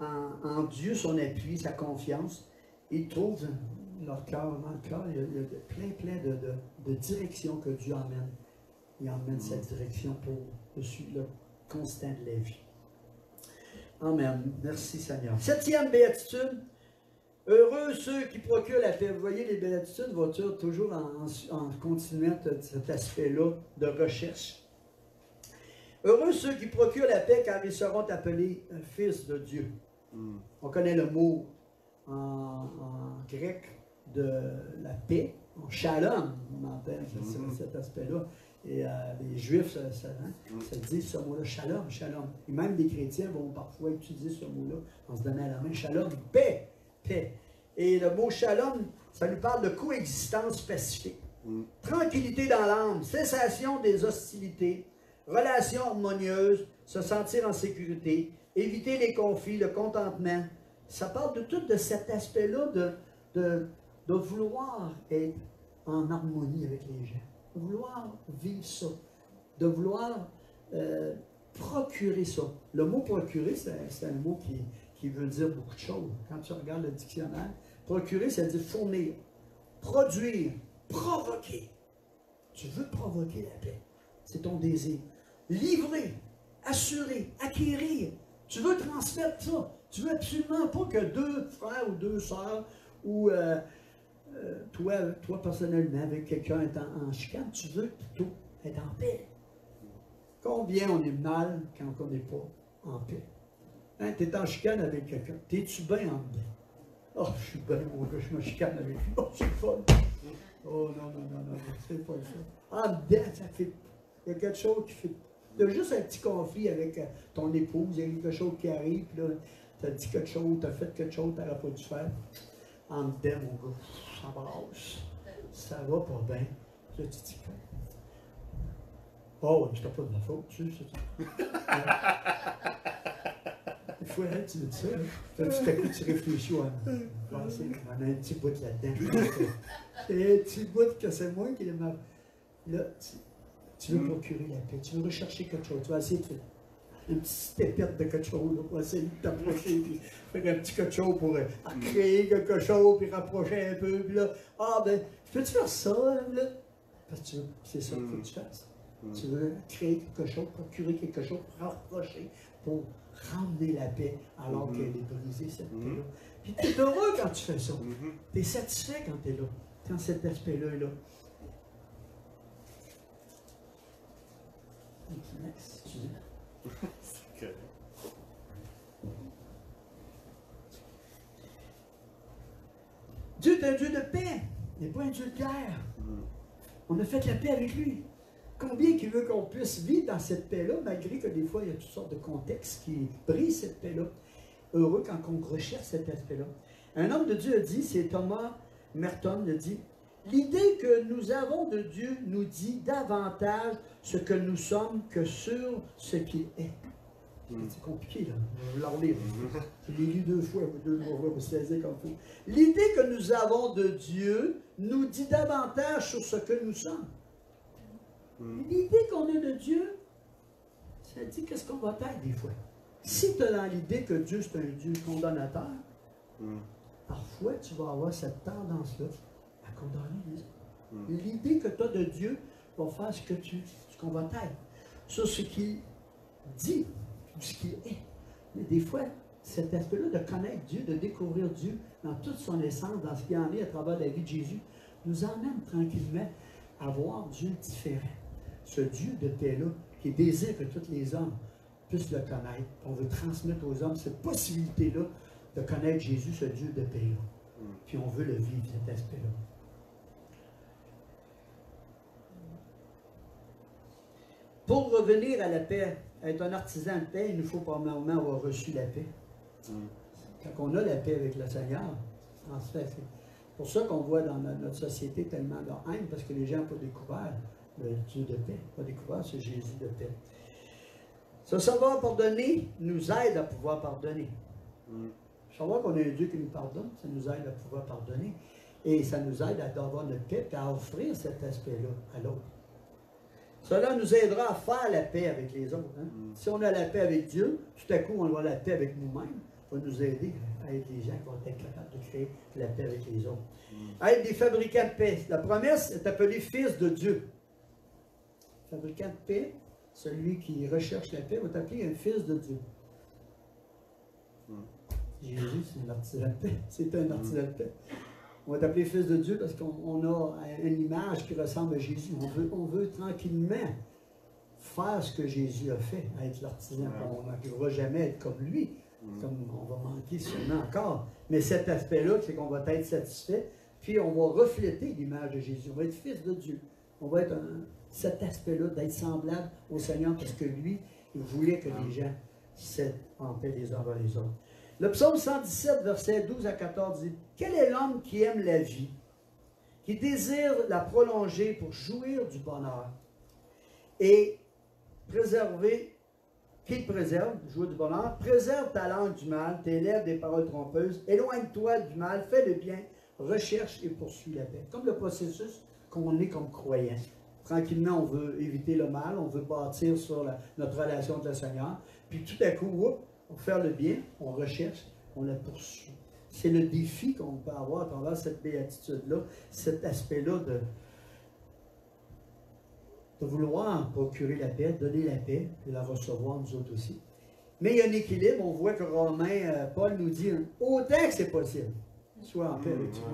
en Dieu son appui, sa confiance. Ils trouvent leur cœur, dans le cœur, il y a plein de directions que Dieu emmène. Il emmène cette direction pour le constant de la vie. Amen. Merci Seigneur. 7e béatitude. Heureux ceux qui procurent la paix. Vous voyez, les béatitudes vont toujours en continuant cet aspect-là de recherche. Heureux ceux qui procurent la paix, car ils seront appelés fils de Dieu. On connaît le mot en grec de la paix, en shalom, on appelle cet aspect-là. Et les Juifs, ça dit ce mot-là, shalom, shalom. Et même les chrétiens vont parfois utiliser ce mot-là en se donnant la main, shalom, paix, paix. Et le mot shalom, ça nous parle de coexistence pacifique. Tranquillité dans l'âme, cessation des hostilités, relations harmonieuses, se sentir en sécurité, éviter les conflits, le contentement. Ça parle de tout de cet aspect-là de vouloir être en harmonie avec les gens. De vouloir vivre ça, de vouloir procurer ça. Le mot procurer, c'est un mot qui veut dire beaucoup de choses. Quand tu regardes le dictionnaire, procurer, ça veut dire fournir, produire, provoquer. Tu veux provoquer la paix. C'est ton désir. Livrer, assurer, acquérir. Tu veux transmettre ça. Tu veux absolument pas que deux frères ou deux sœurs ou toi personnellement, avec quelqu'un étant en chicane, tu veux plutôt être en paix. Combien on est mal quand on n'est pas en paix? Hein, tu es en chicane avec quelqu'un. T'es-tu bien en dedans? Oh, je suis bien, mon gars, je me chicane avec lui. Oh, c'est fun. Oh, non, c'est pas ça. En dedans, ça fait. Il y a quelque chose qui fait. Il y a juste un petit conflit avec ton épouse, il y a quelque chose qui arrive, puis là, tu as dit quelque chose, tu as fait quelque chose, tu n'aurais pas dû faire. En dedans, mon gars, ça brasse. Ça va pas bien. Là, tu dis quoi? Oh, mais c'était pas de ma faute, tu sais. Des fois, hein, tu dis ça. Tout à coup, tu réfléchis à penser. On a un petit bout là-dedans. C'est un petit bout que c'est moi qui est ma. Là, tu veux procurer la paix. Tu veux rechercher quelque chose. Tu vas essayer de faire une petite épette de quelque chose là, pour essayer de t'approcher, puis faire un petit quelque chose pour créer quelque chose, puis rapprocher un peu, puis là, peux-tu faire ça, là? Parce que c'est ça qu'il faut que tu fasses. Tu veux créer quelque chose, procurer quelque chose, pour rapprocher, pour ramener la paix alors qu'elle est brisée, cette paix-là. Puis tu es heureux quand tu fais ça. Tu es satisfait quand tu es là, quand cet aspect-là est là. Dieu est un Dieu de paix, il n'est pas un Dieu de guerre. On a fait la paix avec lui. Combien qu'il veut qu'on puisse vivre dans cette paix-là, malgré que des fois il y a toutes sortes de contextes qui brisent cette paix-là. Heureux quand on recherche cet aspect-là. Un homme de Dieu a dit, c'est Thomas Merton, il a dit, l'idée que nous avons de Dieu nous dit davantage ce que nous sommes que sur ce qu'il est. C'est compliqué, là. Je vais la relire. Je l'ai lu 2 fois, 2 fois pour saisir comme il faut. L'idée que nous avons de Dieu nous dit davantage sur ce que nous sommes. L'idée qu'on a de Dieu, ça dit qu'est-ce qu'on va être des fois. Si tu as dans l'idée que Dieu c'est un Dieu condamnateur, parfois tu vas avoir cette tendance-là à condamner les autres. L'idée que tu as de Dieu va faire ce qu'on va être, sur ce qu'il dit, ce qu'il est. Mais des fois, cet aspect-là de connaître Dieu, de découvrir Dieu dans toute son essence, dans ce qu'il en est à travers la vie de Jésus, nous emmène tranquillement à voir Dieu différent. Ce Dieu de paix-là, qui désire que tous les hommes puissent le connaître. On veut transmettre aux hommes cette possibilité-là de connaître Jésus, ce Dieu de paix-là. Puis on veut le vivre, cet aspect-là. Pour revenir à la paix, être un artisan de paix, il nous faut premièrement avoir reçu la paix. Quand on a la paix avec le Seigneur, en fait, c'est pour ça qu'on voit dans notre société tellement de haine, parce que les gens n'ont pas découvert le Dieu de paix, pas découvert ce Jésus de paix. Ce savoir pardonner nous aide à pouvoir pardonner. Savoir qu'on a un Dieu qui nous pardonne, ça nous aide à pouvoir pardonner. Et ça nous aide à avoir notre paix et à offrir cet aspect-là à l'autre. Cela nous aidera à faire la paix avec les autres. Hein? Si on a la paix avec Dieu, tout à coup on va avoir la paix avec nous-mêmes. Ça va nous aider à être les gens qui vont être capables de créer la paix avec les autres. À être des fabricants de paix. La promesse est appelée fils de Dieu. Fabricant de paix, celui qui recherche la paix, va t'appeler un fils de Dieu. Jésus, c'est un artisan de paix. C'est un artisan de paix. On va t'appeler fils de Dieu parce qu'on a une image qui ressemble à Jésus. On veut tranquillement faire ce que Jésus a fait, être l'artisan. On n'arrivera jamais à être comme lui, comme on va manquer sûrement encore. Mais cet aspect-là, c'est qu'on va être satisfait, puis on va refléter l'image de Jésus. On va être fils de Dieu. On va être cet aspect-là, d'être semblable au Seigneur, parce que lui, il voulait que les gens s'aient en paix les uns vers les autres. Le psaume 117, versets 12 à 14 dit « Quel est l'homme qui aime la vie, qui désire la prolonger pour jouir du bonheur et préserver, qu'il préserve, jouir du bonheur, préserve ta langue du mal, tes lèvres des paroles trompeuses, éloigne-toi du mal, fais le bien, recherche et poursuis la paix. » Comme le processus qu'on est comme croyant. Tranquillement, on veut éviter le mal, on veut bâtir sur notre relation avec le Seigneur, puis tout à coup, on veut faire le bien, on recherche, on la poursuit. C'est le défi qu'on peut avoir à travers cette béatitude-là, cet aspect-là de vouloir procurer la paix, donner la paix, et la recevoir nous autres aussi. Mais il y a un équilibre, on voit que Paul nous dit, autant que c'est possible, sois en paix avec toi.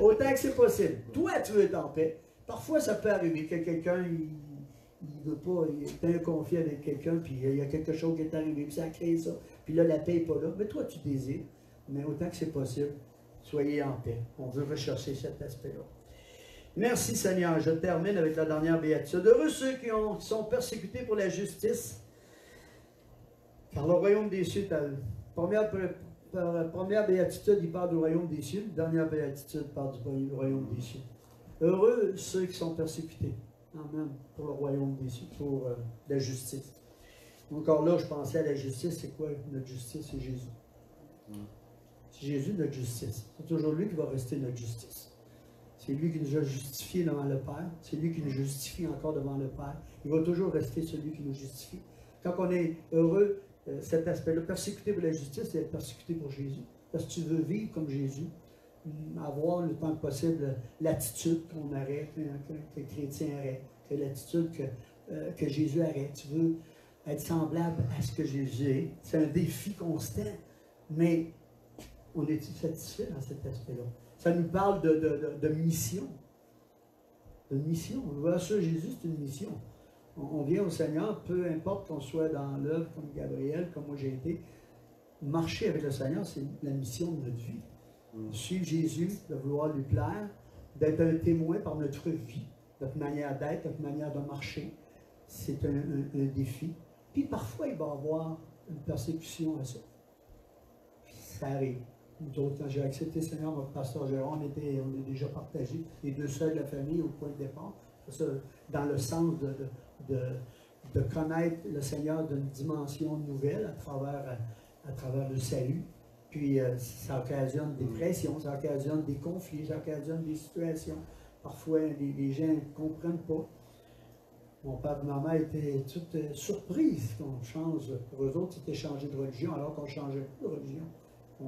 Autant que c'est possible. Toi, tu veux être en paix. Parfois, ça peut arriver que quelqu'un, il ne veut pas, il est inconfié avec quelqu'un, puis il y a quelque chose qui est arrivé, puis ça a créé ça, puis là, la paix n'est pas là. Mais toi, tu désires, mais autant que c'est possible, soyez en paix. On veut rechercher cet aspect-là. Merci Seigneur. Je termine avec la dernière béatitude. Heureux ceux qui sont persécutés pour la justice, car le royaume des cieux est à eux. Première béatitude, il parle du royaume des cieux. Dernière béatitude parle du royaume des cieux. Heureux ceux qui sont persécutés. Amen. Pour le royaume des cieux, pour la justice. Encore là, je pensais à la justice. C'est quoi notre justice? C'est Jésus. C'est Jésus notre justice. C'est toujours lui qui va rester notre justice. C'est lui qui nous a justifiés devant le Père. C'est lui qui nous justifie encore devant le Père. Il va toujours rester celui qui nous justifie. Quand on est heureux, cet aspect-là, persécuté pour la justice, c'est être persécuté pour Jésus. Parce que tu veux vivre comme Jésus. Avoir le temps possible l'attitude qu'on aurait, que le chrétien aurait, que l'attitude que Jésus aurait. Tu veux être semblable à ce que Jésus est. C'est un défi constant, mais on est satisfait dans cet aspect-là. Ça nous parle de mission. De mission. On voit ça, Jésus, c'est une mission. On vient au Seigneur, peu importe qu'on soit dans l'œuvre comme Gabriel, comme moi j'ai été. Marcher avec le Seigneur, c'est la mission de notre vie. Suivre Jésus, de vouloir lui plaire, d'être un témoin par notre vie, notre manière d'être, notre manière de marcher. C'est un défi. Puis parfois, il va y avoir une persécution à ça. Ça arrive. Nous autres, quand j'ai accepté le Seigneur, notre pasteur Jérôme, on est déjà partagés, les deux seuls de la famille au point de départ. Ça, dans le sens de connaître le Seigneur d'une dimension nouvelle à travers le salut. Puis ça occasionne des pressions, ça occasionne des conflits, ça occasionne des situations. Parfois, les gens ne comprennent pas. Mon père et ma mère étaient toutes surprises qu'on change. Pour eux autres, c'était changer de religion, alors qu'on ne changeait plus de religion.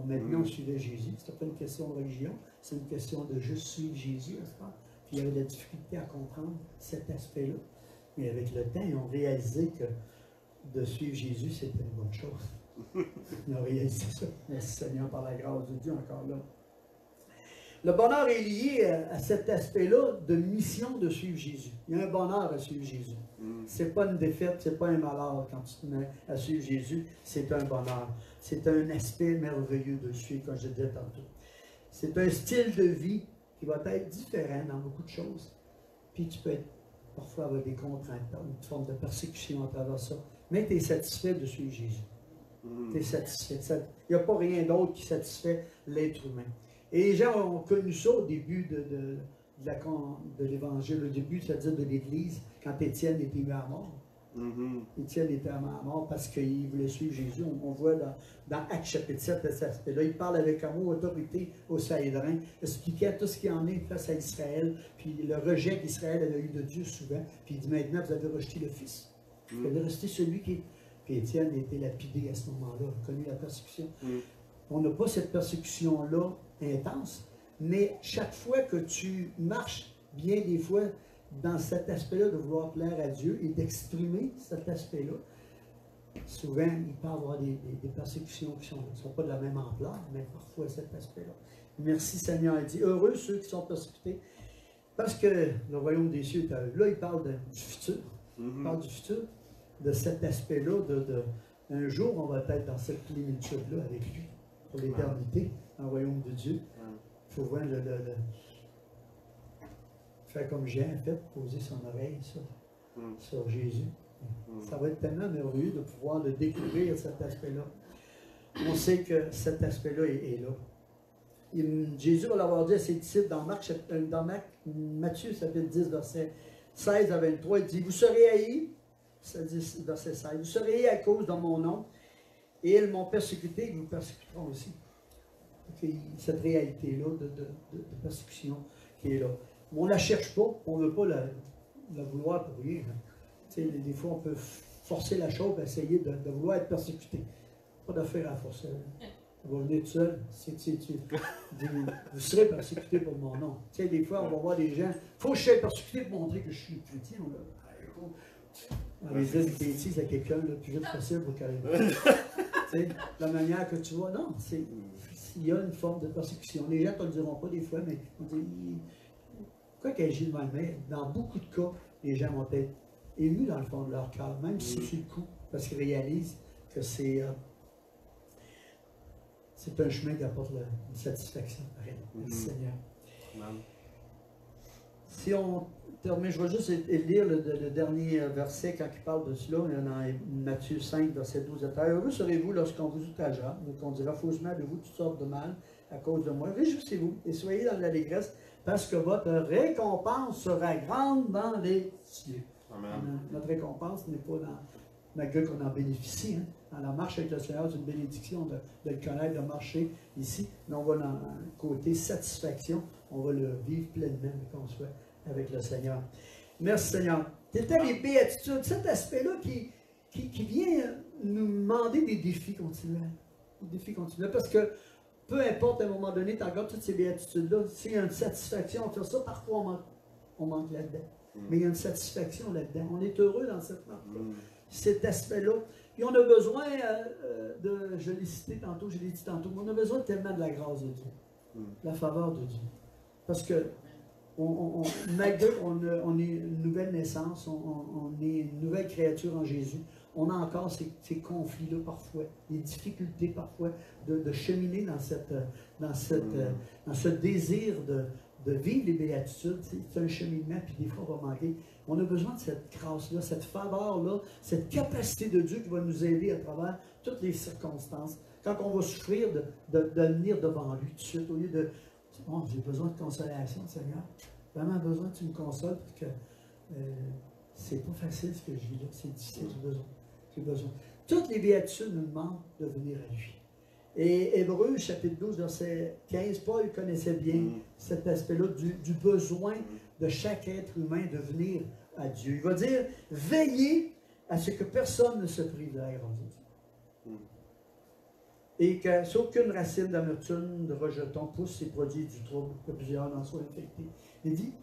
Maintenant, on suivait Jésus. C'était pas une question de religion, c'est une question de juste suivre Jésus, n'est-ce pas? Puis il y avait de la difficulté à comprendre cet aspect-là. Mais avec le temps, ils ont réalisé que de suivre Jésus, c'était une bonne chose. Ils ont réalisé ça. Merci Seigneur, par la grâce de Dieu, encore là. Le bonheur est lié à cet aspect-là de mission de suivre Jésus. Il y a un bonheur à suivre Jésus. C'est pas une défaite, c'est pas un malheur quand tu te mets à suivre Jésus, c'est un bonheur. C'est un aspect merveilleux de suivre, comme je disais tantôt. C'est un style de vie qui va être différent dans beaucoup de choses. Puis tu peux être parfois avec des contraintes, une forme de persécution à travers ça. Mais tu es satisfait de suivre Jésus. Tu es satisfait. Il n'y a pas rien d'autre qui satisfait l'être humain. Et les gens ont connu ça au début de l'Évangile, au début, c'est-à-dire de l'Église, quand Étienne était mis à mort. Étienne était à mort parce qu'il voulait suivre Jésus. On voit dans Actes chapitre 7, cet aspect-là, il parle avec amour, autorité au Sanhédrin, expliquait tout ce qui en est face à Israël, puis le rejet qu'Israël avait eu de Dieu souvent, puis il dit maintenant, vous avez rejeté le Fils. Vous avez rejeté celui qui est... Puis Étienne était lapidé à ce moment-là, il a connu la persécution. On n'a pas cette persécution-là intense, mais chaque fois que tu marches, bien des fois, dans cet aspect-là de vouloir plaire à Dieu et d'exprimer cet aspect-là, souvent, il peut y avoir des persécutions qui ne sont pas de la même ampleur, mais parfois cet aspect-là. Merci Seigneur, il dit, heureux ceux qui sont persécutés, parce que le royaume des cieux est à eux. Là, il parle du futur. Il parle du futur, de cet aspect-là, un jour, on va être dans cette plénitude-là avec lui, pour l'éternité, dans le royaume de Dieu. Il faut voir faire comme Jean a fait, poser son oreille sur Jésus. Ça va être tellement merveilleux de pouvoir le découvrir, cet aspect-là. On sait que cet aspect-là est là. Jésus va l'avoir dit à ses disciples dans Matthieu, chapitre 10, verset 16 à 23, il dit, vous serez haïs, verset 16, vous serez haïs à cause de mon nom, et ils m'ont persécuté, ils vous persécuteront aussi. Okay, cette réalité-là de persécution qui est là. On ne la cherche pas, on ne veut pas la vouloir pour rien. Des fois, on peut forcer la chose, essayer de vouloir être persécuté. Pas d'affaire à forcer. On va venir tout seul. Vous serez persécuté pour mon nom. Des fois, on va voir des gens. Il faut que je sois persécuté pour montrer que je suis chrétien. On va dire des bêtises à quelqu'un le plus vite possible pour qu'il la manière que tu vois. Non, il y a une forme de persécution. Les gens ne te le diront pas des fois, mais on dit. Quoi qu'il agisse de même, mais dans beaucoup de cas, les gens vont être émus dans le fond de leur cœur, même si c'est sur le coup, parce qu'ils réalisent que c'est un chemin qui apporte une satisfaction. Merci Seigneur. Si on termine, je vais juste lire le dernier verset quand il parle de cela, dans Matthieu 5, verset 12 à 13. Heureux serez-vous lorsqu'on vous outragera, qu'on dira faussement de vous toutes sortes de mal à cause de moi. Réjouissez-vous et soyez dans l'allégresse, parce que votre récompense sera grande dans les cieux. Amen. Notre récompense n'est pas malgré qu'on en bénéficie. Dans la marche avec le Seigneur, c'est une bénédiction de le connaître, de marcher ici. Mais on va dans le côté satisfaction, on va le vivre pleinement qu'on soit avec le Seigneur. Merci Seigneur. C'était les béatitudes, cet aspect-là qui vient nous demander des défis continuels. Des défis continuels, parce que peu importe, à un moment donné, tu regardes toutes ces béatitudes-là, s'il y a une satisfaction à faire ça, parfois on manque là-dedans. Mais il y a une satisfaction là-dedans. On est heureux dans cet aspect-là. Puis on a besoin je l'ai cité tantôt, je l'ai dit tantôt, mais on a besoin tellement de la grâce de Dieu, de la faveur de Dieu. Parce que malgré qu'on est une nouvelle naissance, on est une nouvelle créature en Jésus, on a encore ces conflits-là parfois, les difficultés parfois de cheminer dans ce désir de vivre les béatitudes. C'est un cheminement, puis des fois on va manquer. On a besoin de cette grâce-là, cette faveur-là, cette capacité de Dieu qui va nous aider à travers toutes les circonstances. Quand on va souffrir, de venir devant lui tout de suite, au lieu de « Oh, j'ai besoin de consolation, Seigneur. Vraiment besoin que tu me consoles, parce que c'est pas facile ce que je vis là, c'est difficile, j'ai besoin. Toutes les béatitudes nous demandent de venir à lui. Et Hébreux, chapitre 12, verset 15, Paul connaissait bien cet aspect-là du besoin de chaque être humain de venir à Dieu. Il va dire, veillez à ce que personne ne se prive de la grâce de Dieu. Et que si aucune racine d'amertume, de rejeton pousse et produit du trouble, que plusieurs en soient infectés. Il dit,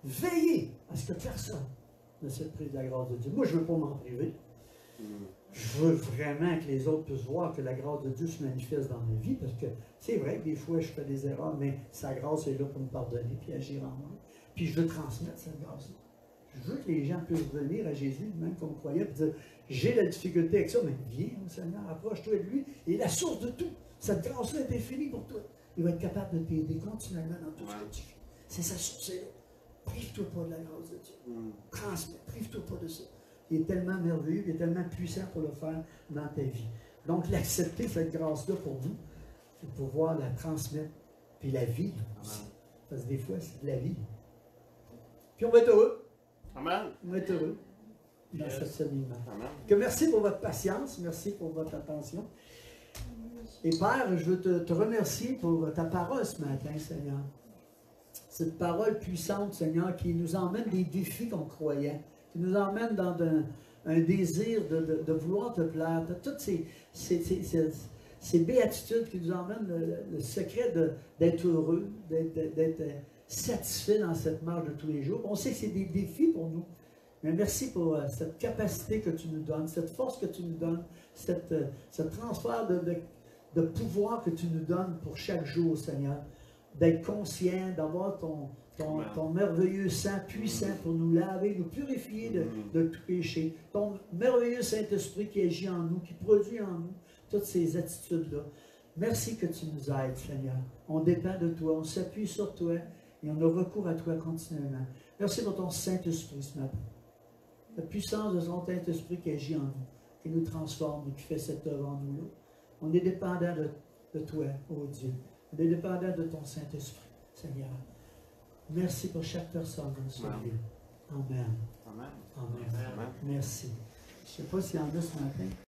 veillez à ce que personne ne se prive de la grâce de Dieu. Moi, je ne veux pas m'en priver. Je veux vraiment que les autres puissent voir que la grâce de Dieu se manifeste dans ma vie, parce que c'est vrai que des fois je fais des erreurs, mais sa grâce est là pour me pardonner puis agir en moi. Puis je veux transmettre cette grâce-là. Je veux que les gens puissent venir à Jésus, même comme croyait, et dire, j'ai la difficulté avec ça, mais viens au Seigneur, approche-toi de lui, il est la source de tout. Cette grâce-là est infinie pour toi. Il va être capable de t'aider continuellement dans tout ce que tu fais. C'est sa source, c'est là. Prive-toi pas de la grâce de Dieu. Transmets, prive-toi pas de ça. Il est tellement merveilleux, il est tellement puissant pour le faire dans ta vie. Donc, l'accepter, cette grâce-là pour nous, c'est pouvoir la transmettre. Puis la vie aussi. Parce que des fois, c'est de la vie. Puis on va être heureux. Amen. On va être heureux dans ce cheminement. Amen. Que merci pour votre patience, merci pour votre attention. Et Père, je veux te remercier pour ta parole ce matin, Seigneur. Cette parole puissante, Seigneur, qui nous emmène des défis qu'on croyait, qui nous emmène dans un désir de vouloir te plaire, de toutes ces béatitudes qui nous emmènent le secret d'être heureux, d'être satisfait dans cette marche de tous les jours. On sait que c'est des défis pour nous. Mais merci pour cette capacité que tu nous donnes, cette force que tu nous donnes, ce transfert de pouvoir que tu nous donnes pour chaque jour, Seigneur. D'être conscient, d'avoir ton merveilleux sang puissant pour nous laver, nous purifier de tout péché. Ton merveilleux Saint-Esprit qui agit en nous, qui produit en nous toutes ces attitudes-là. Merci que tu nous aides, Seigneur. On dépend de toi, on s'appuie sur toi et on a recours à toi continuellement. Merci pour ton Saint-Esprit ce matin. La puissance de ton Saint-Esprit qui agit en nous, qui nous transforme et qui fait cette œuvre en nous. On est dépendant de toi, ô Dieu. On est dépendant de ton Saint-Esprit, Seigneur. Merci pour chaque personne dans ce lieu. Amen. Amen. Amen. Merci. Je ne sais pas s'il y en a ce matin.